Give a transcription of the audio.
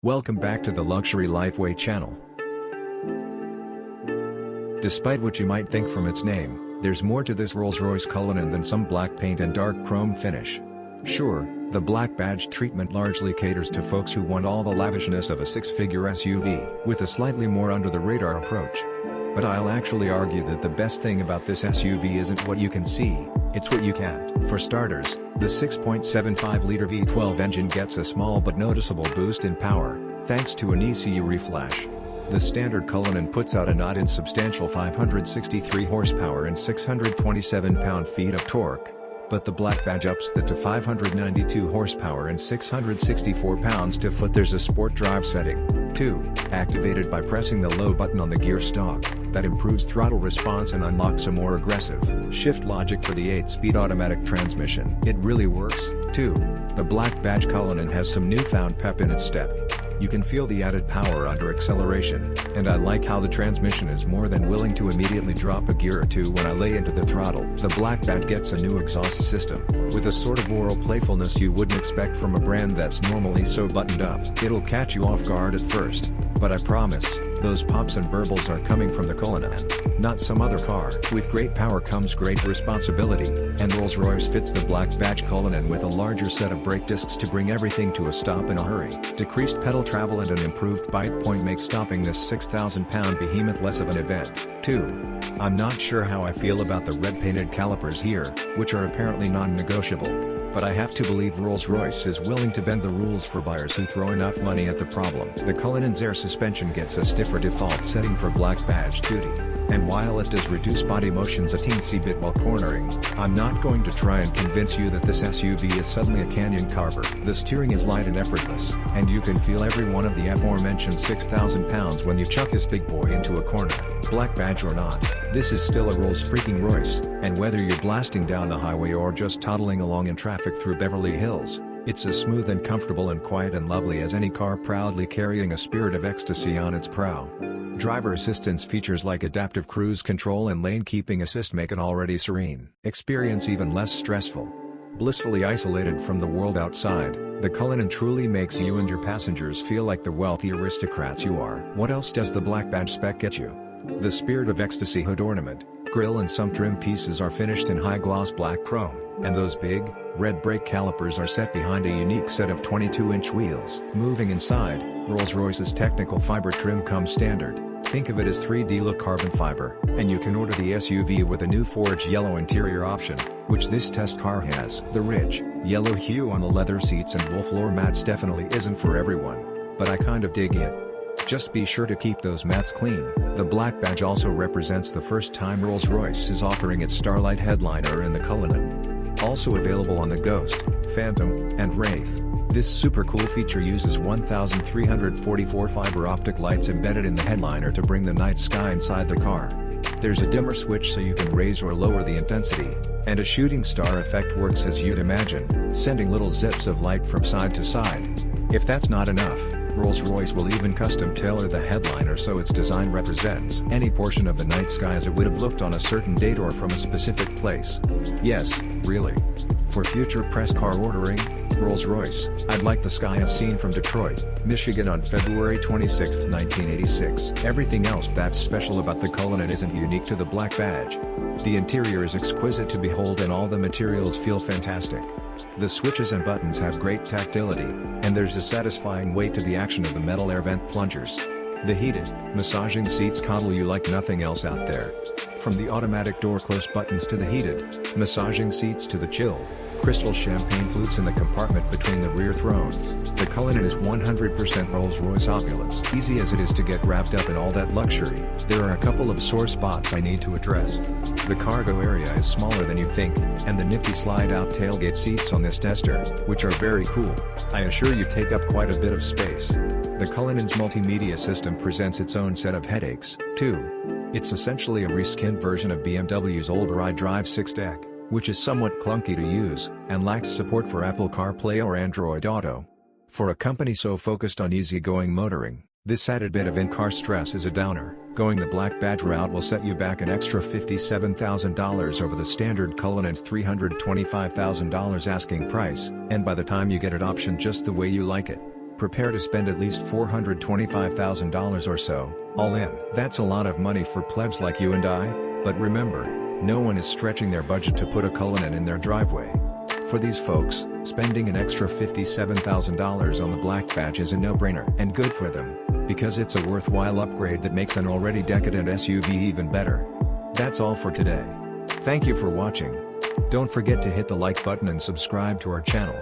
Welcome back to the Luxury Lifeway channel. Despite what you might think from its name, there's more to this Rolls-Royce Cullian than some black paint and dark chrome finish. Sure, the black badge treatment largely caters to folks who want all the lavishness of a six-figure SUV with a slightly more under-the-radar approach. But I'll actually argue that the best thing about this SUV isn't what you can see, it's what you can't. For starters, the 6.75-liter V12 engine gets a small but noticeable boost in power, thanks to an ECU reflash. The standard Cullinan puts out a not insubstantial 563 horsepower and 627 pound-feet of torque. But the black badge ups that to 592 horsepower and 664 pounds-to-foot. There's a sport drive setting, too, activated by pressing the low button on the gear stalk, that improves throttle response and unlocks a more aggressive shift logic for the 8-speed automatic transmission. It really works, too. The black badge Cullinan has some newfound pep in its step. You can feel the added power under acceleration, and I like how the transmission is more than willing to immediately drop a gear or two when I lay into the throttle. The black badge gets a new exhaust system, with a sort of oral playfulness you wouldn't expect from a brand that's normally so buttoned up. It'll catch you off guard at first, but I promise, those pops and burbles are coming from the Cullinan, not some other car. With great power comes great responsibility, and Rolls-Royce fits the black badge Cullinan with a larger set of brake discs to bring everything to a stop in a hurry. Decreased pedal travel and an improved bite point make stopping this 6,000-pound behemoth less of an event, too. I'm not sure how I feel about the red-painted calipers here, which are apparently non-negotiable. But I have to believe Rolls-Royce is willing to bend the rules for buyers who throw enough money at the problem. The Cullinan's air suspension gets a stiffer default setting for black badge duty, and while it does reduce body motions a teensy bit while cornering, I'm not going to try and convince you that this SUV is suddenly a canyon carver. The steering is light and effortless, and you can feel every one of the aforementioned 6,000 pounds when you chuck this big boy into a corner. Black badge or not, this is still a Rolls-freaking-Royce, and whether you're blasting down the highway or just toddling along in traffic through Beverly Hills, it's as smooth and comfortable and quiet and lovely as any car proudly carrying a spirit of ecstasy on its prow. Driver assistance features like adaptive cruise control and lane keeping assist make an already serene experience even less stressful. Blissfully isolated from the world outside, the Cullinan truly makes you and your passengers feel like the wealthy aristocrats you are. What else does the black badge spec get you? The Spirit of Ecstasy hood ornament, grille and some trim pieces are finished in high-gloss black chrome, and those big, red brake calipers are set behind a unique set of 22-inch wheels. Moving inside, Rolls-Royce's technical fiber trim comes standard. Think of it as 3D look carbon fiber, and you can order the SUV with a new forge yellow interior option, which this test car has. The rich, yellow hue on the leather seats and wool floor mats definitely isn't for everyone, but I kind of dig it. Just be sure to keep those mats clean. The black badge also represents the first time Rolls-Royce is offering its Starlight headliner in the Cullinan. Also available on the Ghost, Phantom, and Wraith. This super cool feature uses 1,344 fiber optic lights embedded in the headliner to bring the night sky inside the car. There's a dimmer switch so you can raise or lower the intensity, and a shooting star effect works as you'd imagine, sending little zips of light from side to side. If that's not enough, Rolls-Royce will even custom tailor the headliner so its design represents any portion of the night sky as it would have looked on a certain date or from a specific place. Yes, really. For future press car ordering, Rolls-Royce, I'd like the sky as seen from Detroit, Michigan on February 26, 1986. Everything else that's special about the Cullinan isn't unique to the black badge. The interior is exquisite to behold and all the materials feel fantastic. The switches and buttons have great tactility, and there's a satisfying weight to the action of the metal air vent plungers. The heated, massaging seats coddle you like nothing else out there. From the automatic door close buttons to the heated, massaging seats to the chilled, crystal champagne flutes in the compartment between the rear thrones, the Cullinan is 100% Rolls-Royce opulence. Easy as it is to get wrapped up in all that luxury, there are a couple of sore spots I need to address. The cargo area is smaller than you'd think, and the nifty slide-out tailgate seats on this tester, which are very cool, I assure you take up quite a bit of space. The Cullinan's multimedia system presents its own set of headaches, too. It's essentially a reskinned version of BMW's older iDrive 6 deck, which is somewhat clunky to use, and lacks support for Apple CarPlay or Android Auto. For a company so focused on easygoing motoring, this added bit of in-car stress is a downer. Going the black badge route will set you back an extra $57,000 over the standard Cullinan's $325,000 asking price, and by the time you get it optioned just the way you like it. Prepare to spend at least $425,000 or so, all in. That's a lot of money for plebs like you and I, but remember, no one is stretching their budget to put a Cullinan in their driveway. For these folks, spending an extra $57,000 on the black badge is a no-brainer. And good for them, because it's a worthwhile upgrade that makes an already decadent SUV even better. That's all for today. Thank you for watching. Don't forget to hit the like button and subscribe to our channel.